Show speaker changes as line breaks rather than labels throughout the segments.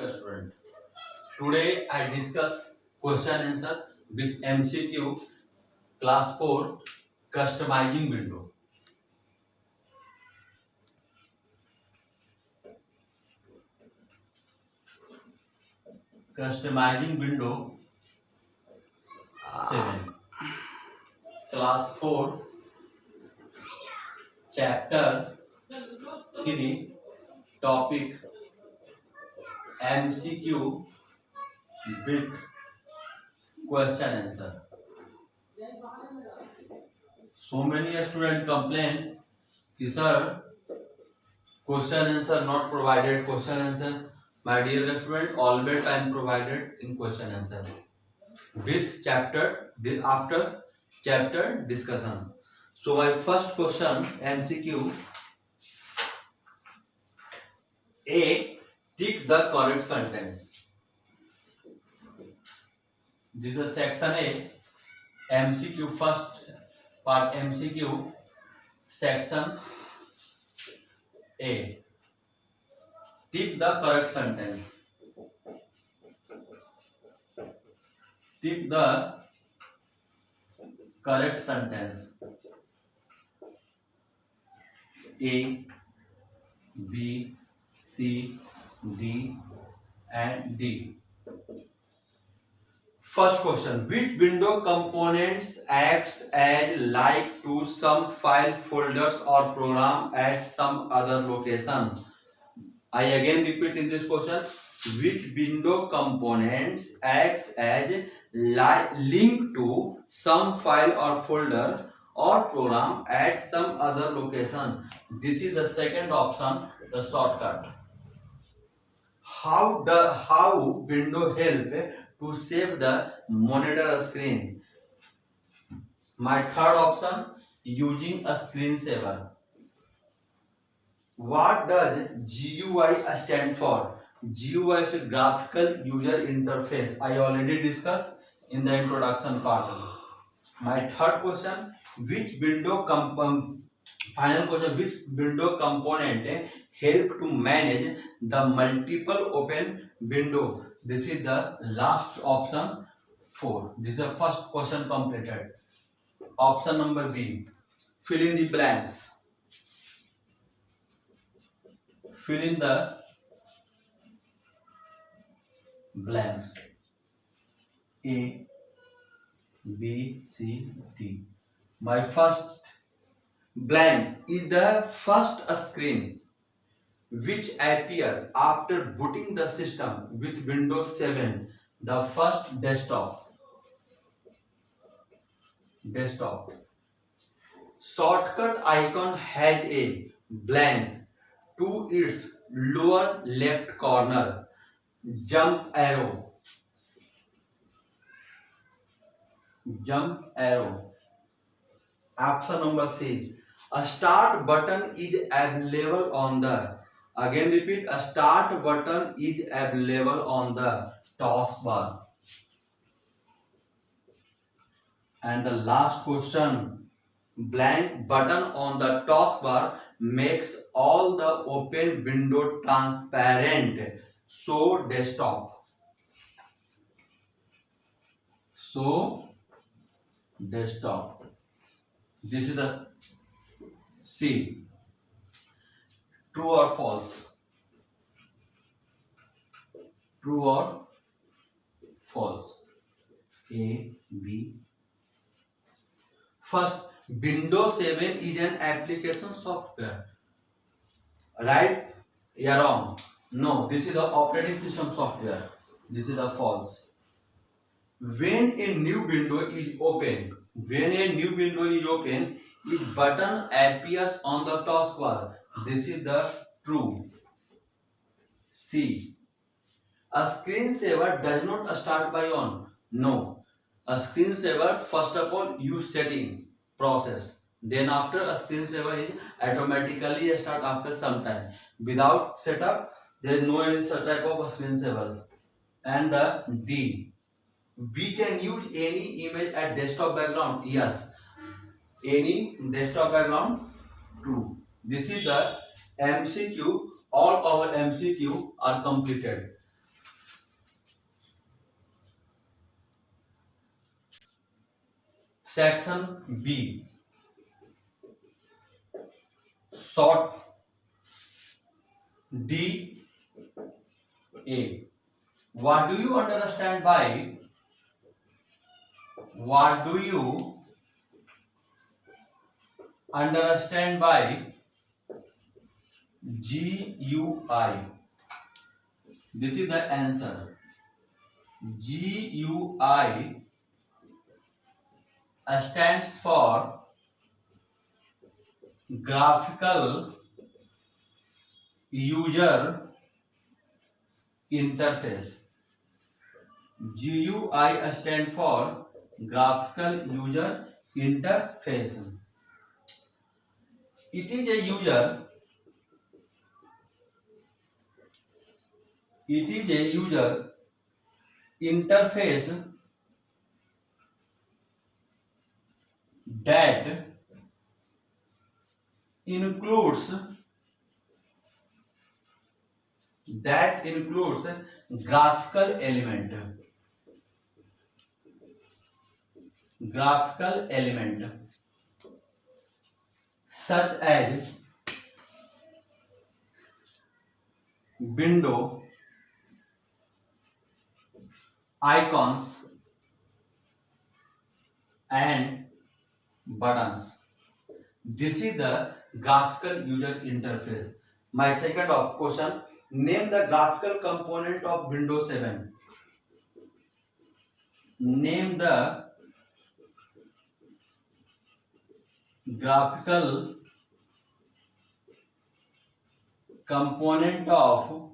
Restaurant. Today I discuss question answer with MCQ class 4 customizing window. Customizing window 7 class 4 chapter 3 topic MCQ with question answer. So many students complain कि sir question answer not provided. Question answer, my dear student, always time provided in question answer with after chapter discussion. So my first question MCQ A, tick the correct sentence. This is section A, MCQ first part MCQ section A. Tick the correct sentence. Tick the correct sentence. A, B, C, D and D. First question, which window components acts as like to some file folders or program at some other location? I again repeat in this question, which window components acts as link to some file or folder or program at some other location? This is the second option, the shortcut. How window help to save the monitor screen? My third option, using a screensaver. What does GUI stand for? GUI is a graphical user interface. I already discussed in the introduction part. My third question, which window final question, which window component help to manage the multiple open window? This is the last option 4. This is the first question completed. Option number B, fill in the blanks. Fill in the blanks. A, B, C, D. My first blank is the first screen which appear after booting the system with Windows 7, the first desktop. Shortcut icon has a blank to its lower left corner. Jump arrow. Option number C. A start button is available on the, again repeat, a start button is available on the taskbar. And the last question, blank button on the taskbar makes all the open window transparent. So desktop. This is the C. True or false? True or false? A, B. First, Windows 7 is an application software. Right? Yeah, wrong. No, this is the operating system software. This is the false. When a new window is opened, a button appears on the taskbar. This is the true. C. A screensaver does not start by on. No. A screensaver, first of all, use setting process. Then after, a screensaver is automatically start after some time. Without setup, there is no any such type of a screensaver. And the D. We can use any image at desktop background. Yes. Any desktop background. True. This is the MCQ. All our MCQ are completed. Section B, short D A. What do you understand by GUI? This is the answer. GUI stands for graphical user interface. GUI stands for graphical user interface. It is a user interface that includes graphical element such as window, icons and buttons. This is the graphical user interface. My second question, name the graphical component of Windows 7. Name the graphical component of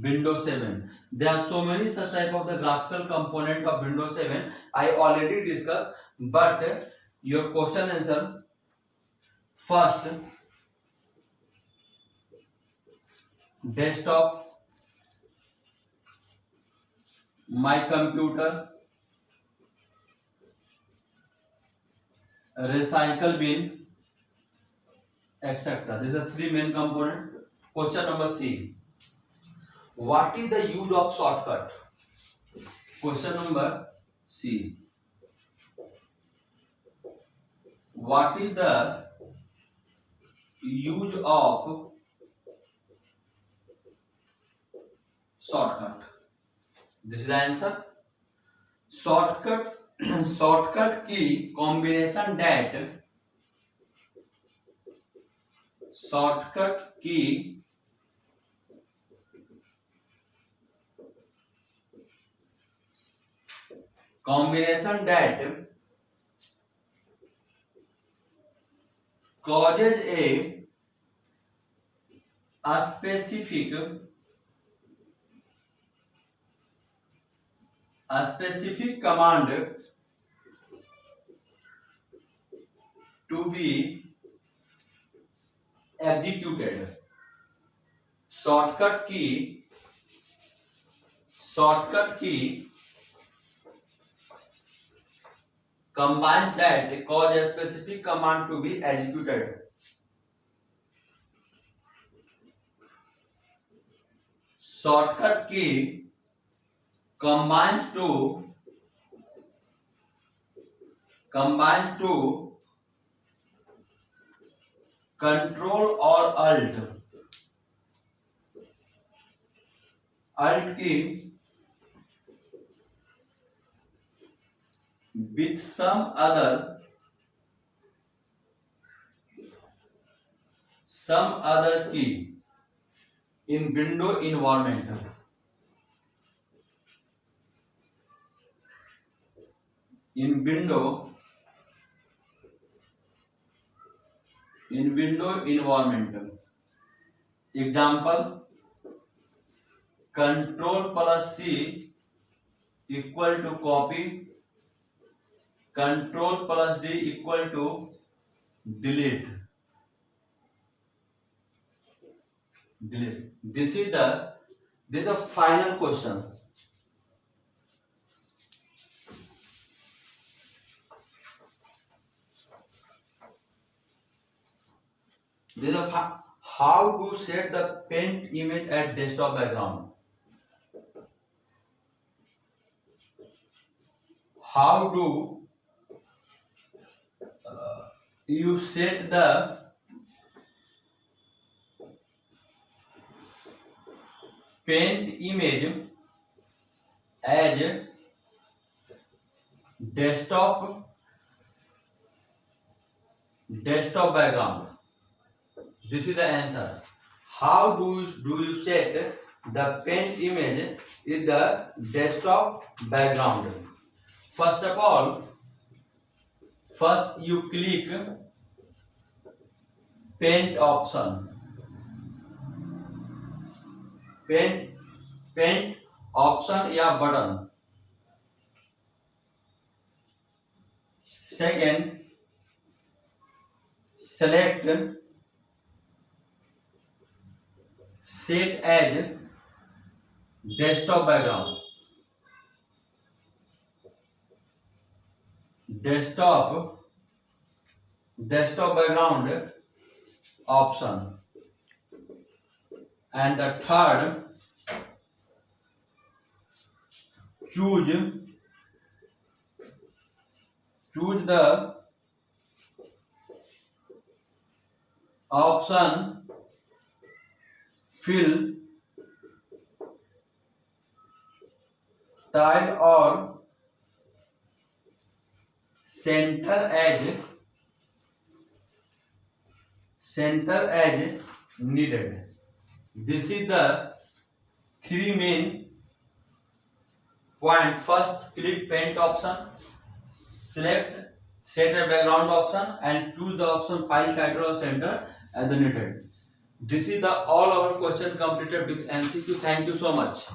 Windows 7. There are so many such type of the graphical component of Windows 7. I already discussed, but your question answer first, desktop, my computer, recycle bin, etc. These are three main components. Question number C. What is the use of shortcut? Question number C. What is the use of shortcut? This is the answer. Shortcut key combination that causes a specific command to be executed. Shortcut key combines that cause a specific command to be executed. Shortcut key combines to control or alt key with some other key in window environment. In window environment. Example, Control plus C equal to copy, Control plus D equal to delete. This is the final question. This is how to set the paint image at desktop background. how do you set the paint image as desktop background? This is the answer. How do you set the paint image in the desktop background? First of all, first you click paint option. Paint option या button. Second, select set as desktop background. desktop background option. And the third, choose the option fill tile or center edge needed. This is the three main point. First, click paint option, select set a background option, and choose the option file title or center as needed. This is the all our question completed with MCQ. Thank you so much.